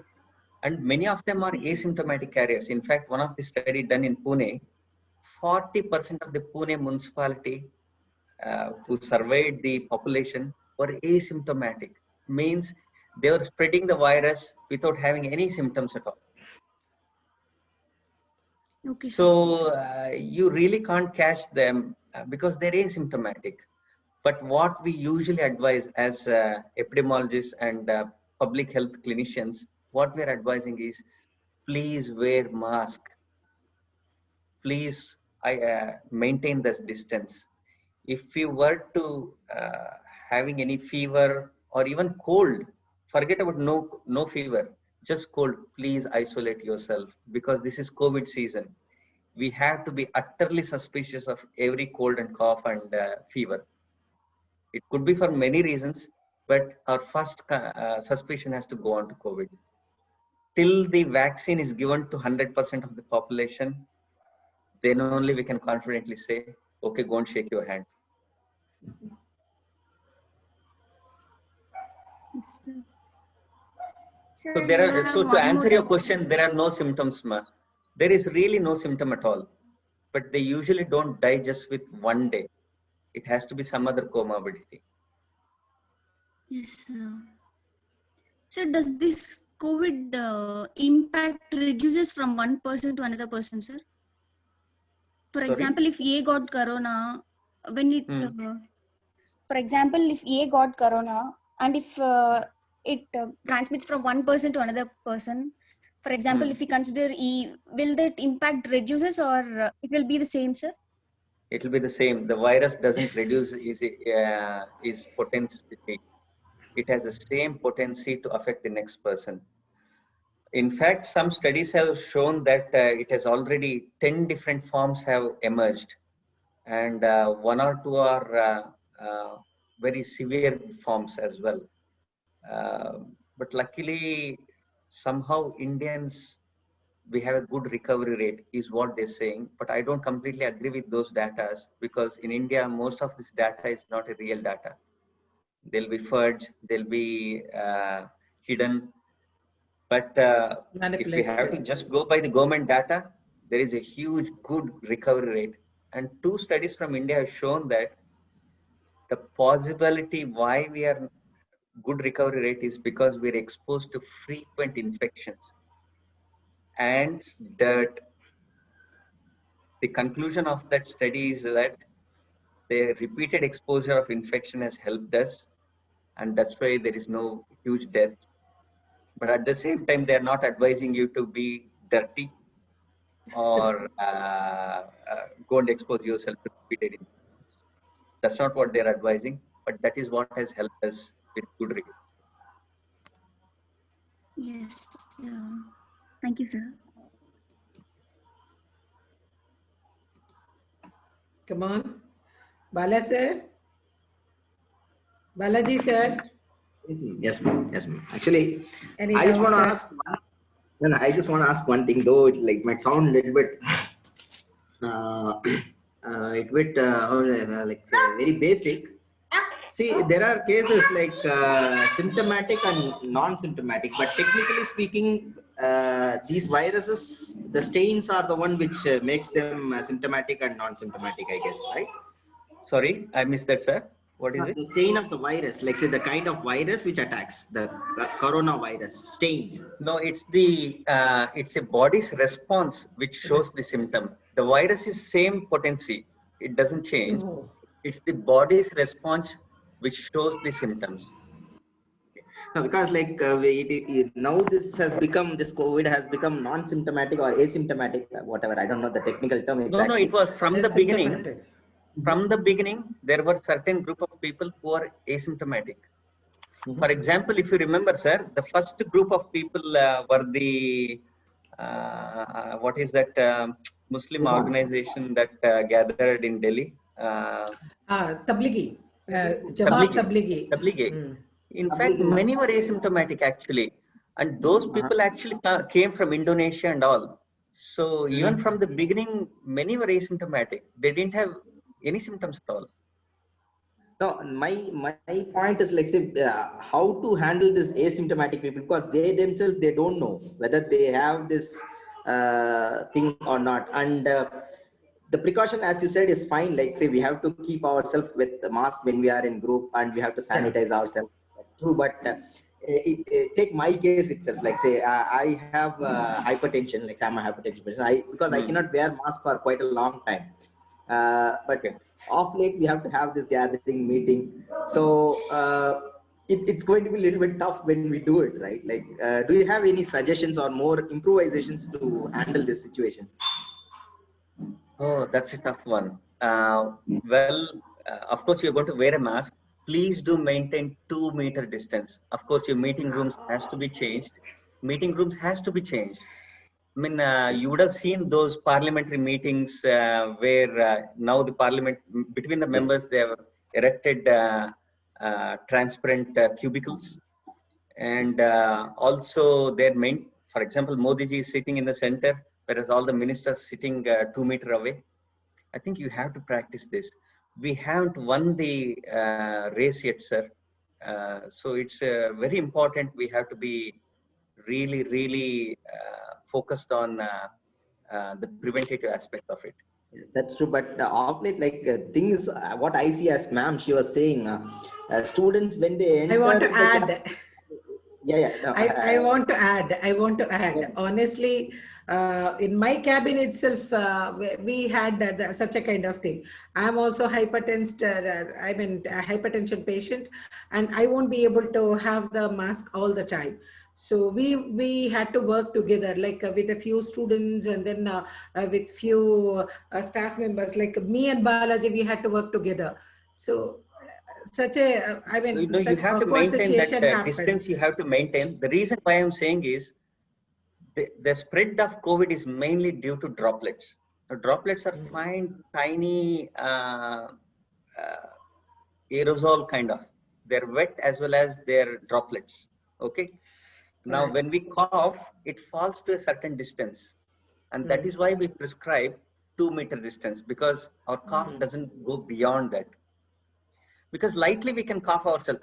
[SPEAKER 2] and many of them are asymptomatic carriers. In fact, one of the study done in Pune, 40% of the Pune municipality who surveyed the population were asymptomatic. Means they were spreading the virus without having any symptoms at all.
[SPEAKER 9] Okay, sir.
[SPEAKER 2] So you really can't catch them because they're asymptomatic. But what we usually advise as epidemiologists and public health clinicians, what we're advising is please wear mask. Please maintain this distance. If you were to having any fever or even cold, forget about no fever, just cold, please isolate yourself because this is COVID season. We have to be utterly suspicious of every cold and cough and fever. It could be for many reasons, but our first suspicion has to go on to COVID. Till the vaccine is given to 100% of the population, then only we can confidently say, okay, go and shake your hand.
[SPEAKER 9] Sir,
[SPEAKER 2] So so to answer your question, there are no symptoms, ma. There is really no symptom at all, but they usually don't die just with one day. It has to be some other comorbidity.
[SPEAKER 9] Yes, sir. So does this COVID impact reduces from one person to another person, sir? For
[SPEAKER 2] Sorry?
[SPEAKER 9] example, if A got corona, when it, for example, if A got corona and if it transmits from one person to another person, for example, if we consider E, will that impact reduces or it will be the same, sir?
[SPEAKER 2] It will be the same. The virus doesn't reduce its potency. It has the same potency to affect the next person. In fact, some studies have shown that it has already 10 different forms have emerged, and one or two are very severe forms as well. But luckily, somehow Indians, we have a good recovery rate is what they're saying, but I don't completely agree with those data because in India, most of this data is not a real data. They'll be fudged, they'll be hidden. But if we have to just go by the government data, there is a huge good recovery rate. And 2 studies from India have shown that the possibility why we are good recovery rate is because we're exposed to frequent infections. And that the conclusion of that study is that the repeated exposure of infection has helped us, and that's why there is no huge death. But at the same time, they are not advising you to be dirty or go and expose yourself to repeated infections. That's not what they're advising, but that is what has helped us with good recovery.
[SPEAKER 9] Yes. Thank you, sir.
[SPEAKER 1] Come on. Bala sir. Balaji sir.
[SPEAKER 4] Yes, ma'am. Yes, ma'am. Actually,
[SPEAKER 1] Any
[SPEAKER 4] I just want to
[SPEAKER 1] doubts,
[SPEAKER 4] ask one. No, no, I just want to ask one thing, though it like might sound a little bit, like very basic. See, there are cases like symptomatic and non-symptomatic, but technically speaking, these viruses, the stains are the one which makes them symptomatic and non-symptomatic, I guess, right?
[SPEAKER 2] Sorry, I missed that, sir. What is it?
[SPEAKER 4] The stain of the virus, like say the kind of virus which attacks the coronavirus stain.
[SPEAKER 2] No, it's a body's response which shows the symptom. The virus is same potency; it doesn't change.
[SPEAKER 1] Oh.
[SPEAKER 2] It's the body's response which shows the symptoms.
[SPEAKER 4] No, because like now this COVID has become non-symptomatic or asymptomatic, whatever. I don't know the technical term exactly.
[SPEAKER 2] No, it was from the beginning.
[SPEAKER 1] Asymptomatic.
[SPEAKER 2] From the beginning, there were certain group of people who are asymptomatic. For example, if you remember, sir, the first group of people were the what is that Muslim organization that gathered in Delhi?
[SPEAKER 1] Tablighi. Jamaat Tablighi.
[SPEAKER 2] Tablighi. In fact, many were asymptomatic actually, and those people actually came from Indonesia and all. So even from the beginning, many were asymptomatic. They didn't have any symptoms at all.
[SPEAKER 4] No, my point is like say how to handle this asymptomatic people, because they themselves they don't know whether they have this thing or not, and the precaution as you said is fine. Like say we have to keep ourselves with the mask when we are in group, and we have to sanitize ourselves. True, but take my case itself. Like say I have hypertension. Like I'm a hypertension patient. Because I cannot wear mask for quite a long time. But off late we have to have this gathering meeting, so it's going to be a little bit tough when we do it, right? Like do you have any suggestions or more improvisations to handle this situation?
[SPEAKER 2] Oh, that's a tough one. Of course you're going to wear a mask. Please do maintain 2-meter distance. Of course your meeting rooms has to be changed. I mean, you would have seen those parliamentary meetings where now the parliament, between the members, they have erected transparent cubicles. And also their main, for example, Modi ji is sitting in the center, whereas all the ministers sitting 2 meters away. I think you have to practice this. We haven't won the race yet, sir. So it's very important. We have to be really focused on the preventative aspect of it.
[SPEAKER 4] That's true, but of late, like things, what I see as ma'am, she was saying, students when they enter.
[SPEAKER 1] I want to add.
[SPEAKER 4] No,
[SPEAKER 1] I want to add. Honestly, in my cabin itself, we had such a kind of thing. I'm also hypertension patient, and I won't be able to have the mask all the time. So we had to work together, like with a few students, and then with few staff members, like me and Balaji, we had to work together. So such a,
[SPEAKER 2] you have to maintain that distance. You have to maintain. The reason why I'm saying is the spread of COVID is mainly due to droplets. The droplets are fine, tiny aerosol kind of. They're wet as well as they're droplets. Okay. Now, when we cough, it falls to a certain distance. And that is why we prescribe 2-meter distance, because our cough doesn't go beyond that. Because lightly we can cough ourselves.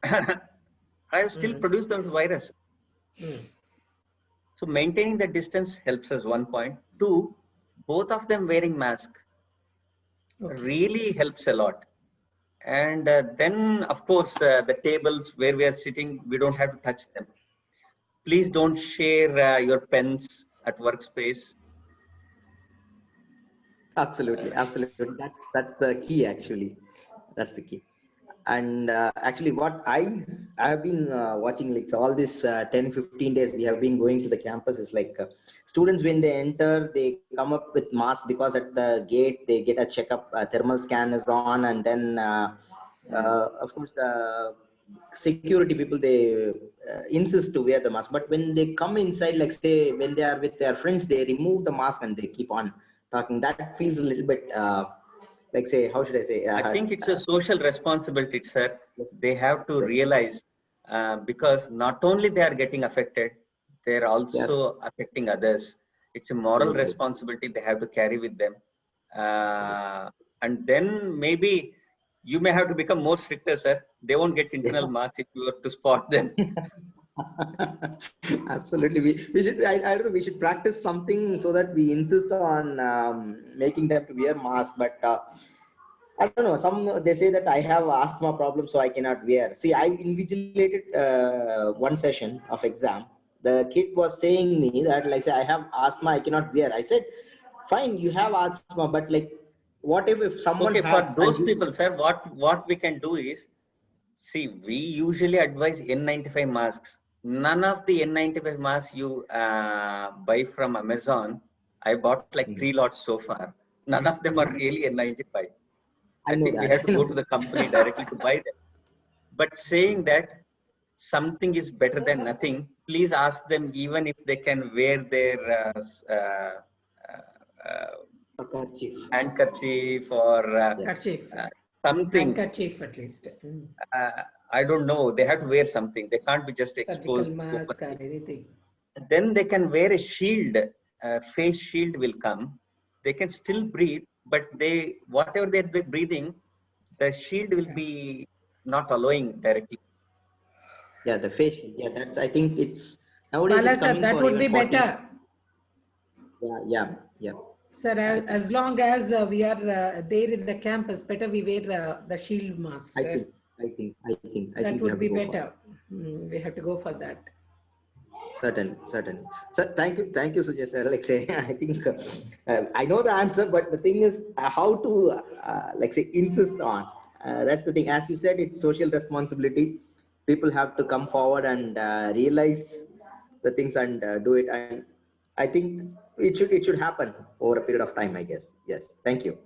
[SPEAKER 2] I have still produced the virus. So maintaining the distance helps us, 1 point. 2, both of them wearing mask really helps a lot. And then, of course, the tables where we are sitting, we don't have to touch them. Please don't share your pens at workspace.
[SPEAKER 4] Absolutely, absolutely. That's the key actually. That's the key. And actually, what I've been watching, like, so all this 10-15 days we have been going to the campus is like students, when they enter, they come up with masks because at the gate they get a checkup, thermal scan is on, and then of course the security people, they insist to wear the mask. But when they come inside, like say when they are with their friends, they remove the mask and they keep on talking. That feels a little bit like, say, how should I say?
[SPEAKER 2] I think it's a social responsibility, sir.
[SPEAKER 4] Yes,
[SPEAKER 2] They have to
[SPEAKER 4] yes,
[SPEAKER 2] realize because not only they are getting affected, they're
[SPEAKER 4] yeah,
[SPEAKER 2] also affecting others. It's a moral
[SPEAKER 4] absolutely.
[SPEAKER 2] responsibility they have to carry with them. And then maybe you may have to become more stricter, sir. They won't get internal marks if you were to spot them.
[SPEAKER 4] Absolutely. We should, I don't know, we should practice something so that we insist on making them to wear masks. But I don't know, they say that I have asthma problem, so I cannot wear. See, I invigilated one session of exam. The kid was saying me that, like, say, I have asthma, I cannot wear. I said, fine, you have asthma, but like, what if someone
[SPEAKER 2] Okay, for
[SPEAKER 4] has,
[SPEAKER 2] those people, sir, what we can do is, see, we usually advise N95 masks. None of the N95 masks you buy from Amazon, I bought like 3 lots so far. None of them are really N95.
[SPEAKER 4] I
[SPEAKER 2] I
[SPEAKER 4] know
[SPEAKER 2] think we
[SPEAKER 4] that.
[SPEAKER 2] have to go to the company directly to buy them. But saying that something is better than nothing, please ask them even if they can wear their
[SPEAKER 4] A kerchief.
[SPEAKER 2] handkerchief or
[SPEAKER 1] Kerchief.
[SPEAKER 2] something.
[SPEAKER 1] Handkerchief at least.
[SPEAKER 2] I don't know. They have to wear something. They can't be just
[SPEAKER 1] Surgical
[SPEAKER 2] exposed
[SPEAKER 1] mask or
[SPEAKER 2] openly.
[SPEAKER 1] anything.
[SPEAKER 2] Then they can wear a shield. Face shield will come. They can still breathe, but they whatever they're breathing, the shield will be not allowing directly.
[SPEAKER 4] Yeah, the facial. Yeah, that's, I think it's nowadays
[SPEAKER 1] Bala
[SPEAKER 4] it's
[SPEAKER 1] sir,
[SPEAKER 4] coming
[SPEAKER 1] that
[SPEAKER 4] for
[SPEAKER 1] would
[SPEAKER 4] even
[SPEAKER 1] be
[SPEAKER 4] 40.
[SPEAKER 1] better.
[SPEAKER 4] Yeah.
[SPEAKER 1] Sir, as long as we are there in the campus, better we wear the shield mask,
[SPEAKER 4] I
[SPEAKER 1] sir.
[SPEAKER 4] think
[SPEAKER 1] That
[SPEAKER 4] we
[SPEAKER 1] would
[SPEAKER 4] have
[SPEAKER 1] be
[SPEAKER 4] to go for
[SPEAKER 1] better. We have to go for that.
[SPEAKER 4] Certainly. So thank you, Sujay sir. Like, say, I think I know the answer, but the thing is how to like, say, insist on. That's the thing. As you said, it's social responsibility. People have to come forward and realize the things and do it. And I think it should happen over a period of time, I guess. Yes. Thank you.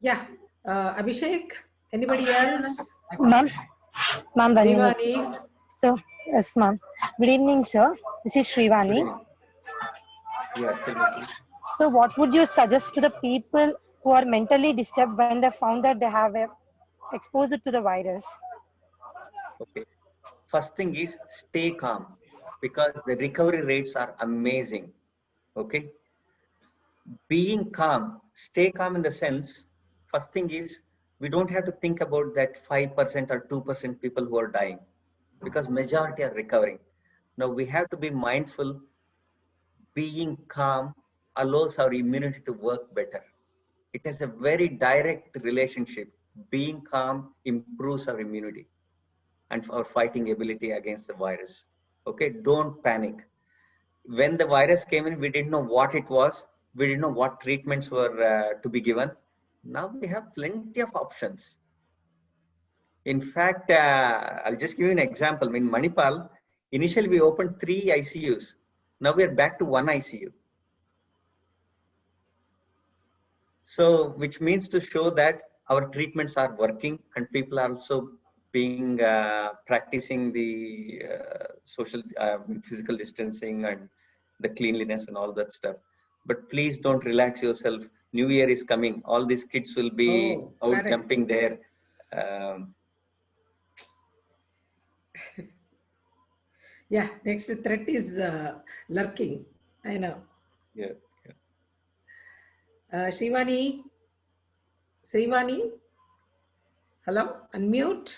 [SPEAKER 1] Yeah. Abhishek, anybody else?
[SPEAKER 10] Ma'am,
[SPEAKER 1] Srivani.
[SPEAKER 10] So, yes, ma'am. Good evening, sir. This is
[SPEAKER 2] Good
[SPEAKER 10] Srivani.
[SPEAKER 2] evening. Yeah, tell me please.
[SPEAKER 10] So, what would you suggest to the people who are mentally disturbed when they found that they have exposed to the virus?
[SPEAKER 2] Okay. First thing is stay calm because the recovery rates are amazing. Okay. Being calm, stay calm in the sense, first thing is we don't have to think about that 5% or 2% people who are dying because majority are recovering. Now we have to be mindful. Being calm allows our immunity to work better. It has a very direct relationship. Being calm improves our immunity and our fighting ability against the virus. Okay, don't panic. When the virus came in, we didn't know what it was. We didn't know what treatments were to be given. Now we have plenty of options. In fact, I'll just give you an example. In Manipal, initially we opened 3 ICUs. Now we are back to 1 ICU. So, which means to show that our treatments are working and people are also being practicing the social physical distancing and the cleanliness and all that stuff. But please don't relax yourself. New Year is coming. All these kids will be out
[SPEAKER 1] correct.
[SPEAKER 2] jumping there.
[SPEAKER 1] Yeah, next threat is lurking. I know.
[SPEAKER 2] Yeah.
[SPEAKER 1] Srivani, hello, unmute.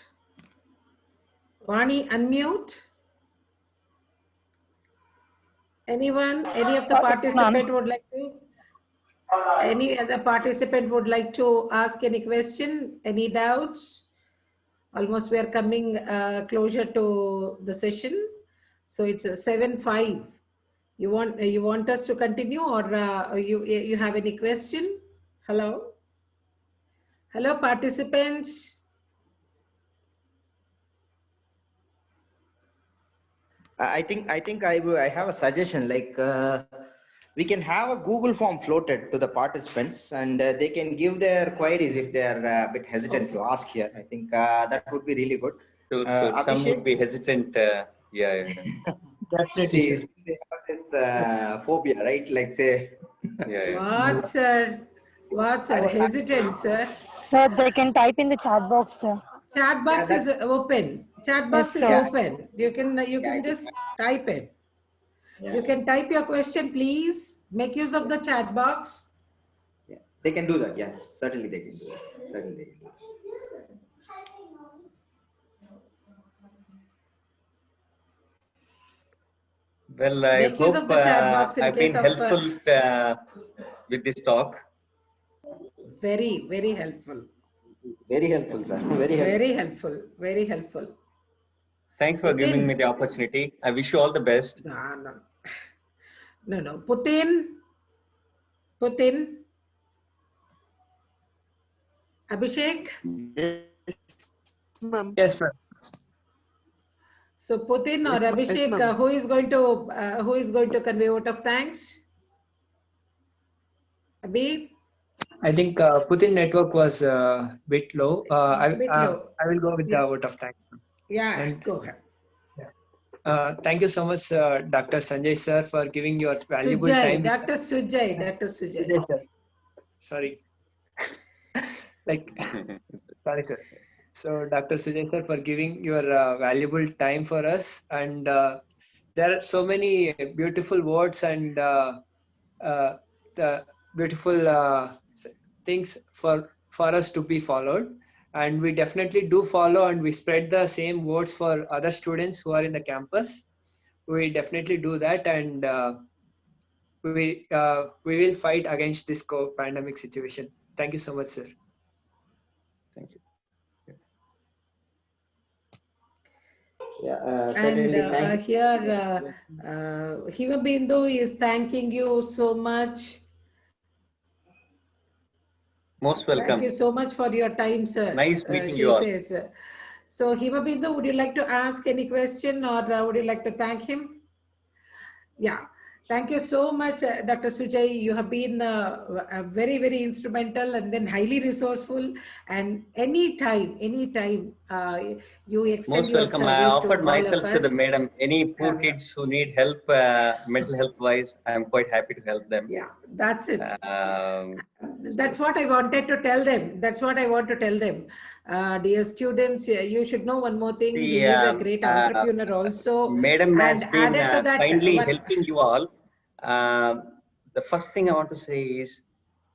[SPEAKER 1] Vani, unmute. Anyone, any of the
[SPEAKER 10] Yes, ma'am.
[SPEAKER 1] participant would like to? Any other participant would like to ask any question, any doubts? Almost we are coming closer to the session. So it's 7:05. You want us to continue, or you have any question? Hello? Hello, participants.
[SPEAKER 4] I think I have a suggestion. Like we can have a Google form floated to the participants, and they can give their queries if they are a bit hesitant to ask here. I think that would be really good.
[SPEAKER 2] Sure. Some would be hesitant. Yeah.
[SPEAKER 3] Definitely,
[SPEAKER 4] See,
[SPEAKER 3] sir.
[SPEAKER 4] they have this phobia, right? Like say,
[SPEAKER 1] What, sir? What, sir? Hesitant, sir?
[SPEAKER 10] So they can type in the chat box, sir.
[SPEAKER 1] Chat box is open. Chat box
[SPEAKER 10] Yes,
[SPEAKER 1] is
[SPEAKER 10] sir.
[SPEAKER 1] open. You can just type it. You can type your question, please. Make use of the chat box.
[SPEAKER 4] yeah, they can do that. Yes, certainly they can do that. Certainly they can do that.
[SPEAKER 2] Well, I
[SPEAKER 1] Make use of
[SPEAKER 2] hope
[SPEAKER 1] the chat box in
[SPEAKER 2] I've
[SPEAKER 1] case
[SPEAKER 2] been
[SPEAKER 1] of,
[SPEAKER 2] helpful with this talk.
[SPEAKER 1] Very, very helpful.
[SPEAKER 4] Very helpful, sir. Very helpful.
[SPEAKER 1] Very helpful. Very helpful.
[SPEAKER 2] Thanks for giving me the opportunity. I wish you all the best.
[SPEAKER 1] No. Putin. Abhishek.
[SPEAKER 3] Yes, ma'am.
[SPEAKER 1] So Putin or Abhishek, who is going to convey vote of thanks? Abhi?
[SPEAKER 3] I think Putin network was a bit low. I will go with the vote of thanks.
[SPEAKER 1] Yeah,
[SPEAKER 3] And
[SPEAKER 1] go ahead.
[SPEAKER 3] thank you so much, Dr. Sanjay sir, for giving your valuable time.
[SPEAKER 1] Dr. Sujay.
[SPEAKER 3] Sir. Sorry. Sorry, sir. So, Dr. Sujay sir, for giving your valuable time for us. And there are so many beautiful words and the beautiful things for us to be followed. And we definitely do follow, and we spread the same words for other students who are in the campus. We definitely do that, and we will fight against this pandemic situation. Thank you so much, sir.
[SPEAKER 2] Thank you.
[SPEAKER 4] Yeah, certainly.
[SPEAKER 1] And here, Himabindu is thanking you so much.
[SPEAKER 2] Most welcome.
[SPEAKER 1] Thank you so much for your time, sir.
[SPEAKER 2] Nice meeting
[SPEAKER 1] she
[SPEAKER 2] you all.
[SPEAKER 1] says. So Himabindu, would you like to ask any question, or would you like to thank him? Yeah. Thank you so much, Dr. Sujay. You have been very, very instrumental and then highly resourceful. And anytime you extend
[SPEAKER 2] Most
[SPEAKER 1] your
[SPEAKER 2] welcome.
[SPEAKER 1] service
[SPEAKER 2] I offered
[SPEAKER 1] to
[SPEAKER 2] myself
[SPEAKER 1] all of
[SPEAKER 2] to the
[SPEAKER 1] us.
[SPEAKER 2] madam. Any poor kids who need help, mental health wise, I'm quite happy to help them.
[SPEAKER 1] Yeah, that's it. That's what I wanted to tell them. That's what I want to tell them. Dear students, you should know one more thing. He is a great entrepreneur also.
[SPEAKER 2] Madam has been
[SPEAKER 1] to that,
[SPEAKER 2] kindly helping you all. The first thing I want to say is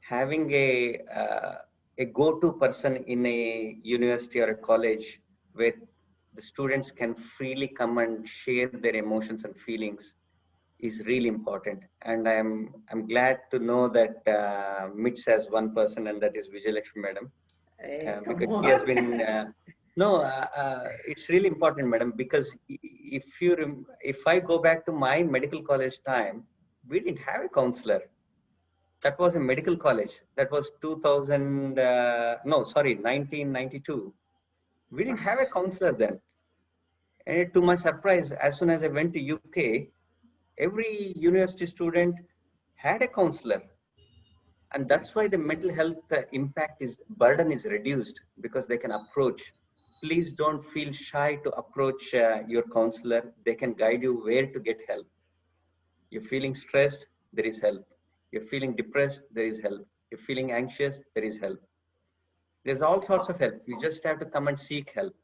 [SPEAKER 2] having a go-to person in a university or a college where the students can freely come and share their emotions and feelings is really important. And I'm glad to know that MITS has one person, and that is Vijayalakshmi madam. Because he has been it's really important, madam, because if I go back to my medical college time, we didn't have a counselor. That was a medical college. That was 1992. We didn't have a counselor then. And to my surprise, as soon as I went to UK, every university student had a counselor. And that's why the mental health burden is reduced, because they can approach. Please don't feel shy to approach your counselor. They can guide you where to get help. You're feeling stressed, there is help. You're feeling depressed, there is help. You're feeling anxious, there is help. There's all sorts of help. You just have to come and seek help.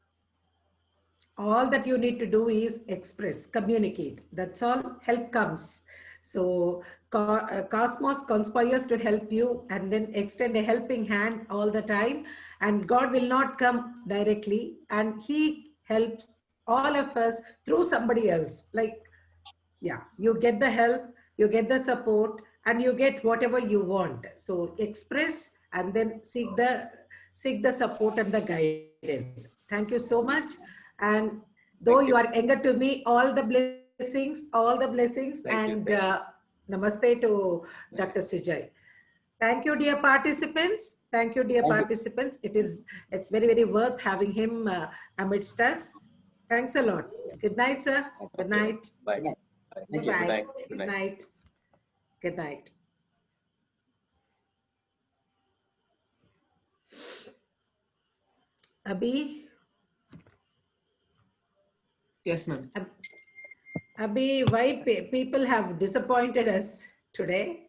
[SPEAKER 1] All that you need to do is express, communicate. That's all. Help comes. So Cosmos conspires to help you and then extend a helping hand all the time. And God will not come directly, and He helps all of us through somebody else. Like, yeah, you get the help, you get the support, and you get whatever you want. So express and then seek the support and the guidance. Thank you so much. And though you are younger to me, all the blessings,
[SPEAKER 2] Thank
[SPEAKER 1] and
[SPEAKER 2] you.
[SPEAKER 1] namaste to Dr. Sujay. Thank you, dear participants. Thank you, dear
[SPEAKER 4] Thank you.
[SPEAKER 1] participants. It's very, very worth having him amidst us. Thanks a lot. Good night, sir. Good night.
[SPEAKER 2] Bye.
[SPEAKER 4] Thank you.
[SPEAKER 1] Bye-bye.
[SPEAKER 2] Good night.
[SPEAKER 1] Good night. Good night. Abhi,
[SPEAKER 3] Yes, ma'am.
[SPEAKER 1] Abhi, why people have disappointed us today?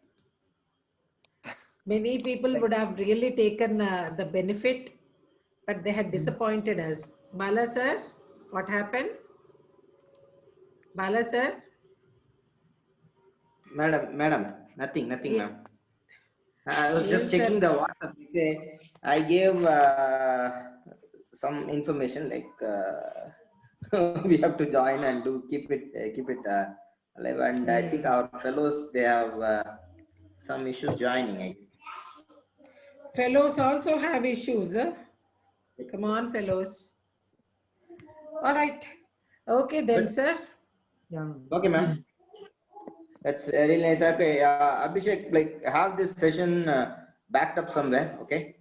[SPEAKER 1] Many people would have really taken the benefit, but they had disappointed us. Bala sir, what happened? Bala sir?
[SPEAKER 4] Madam, nothing,
[SPEAKER 1] Yeah.
[SPEAKER 4] ma'am. I was just
[SPEAKER 1] Yes, sir.
[SPEAKER 4] checking the WhatsApp. They say I gave some information like we have to join and keep it alive. And I think our fellows, they have some issues joining. I guess.
[SPEAKER 1] Fellows also have issues. Huh? Come on, fellows. All right. Okay then,
[SPEAKER 4] But-
[SPEAKER 1] sir.
[SPEAKER 4] Okay, ma'am. That's really nice. Okay, Abhishek, like have this session backed up somewhere. Okay.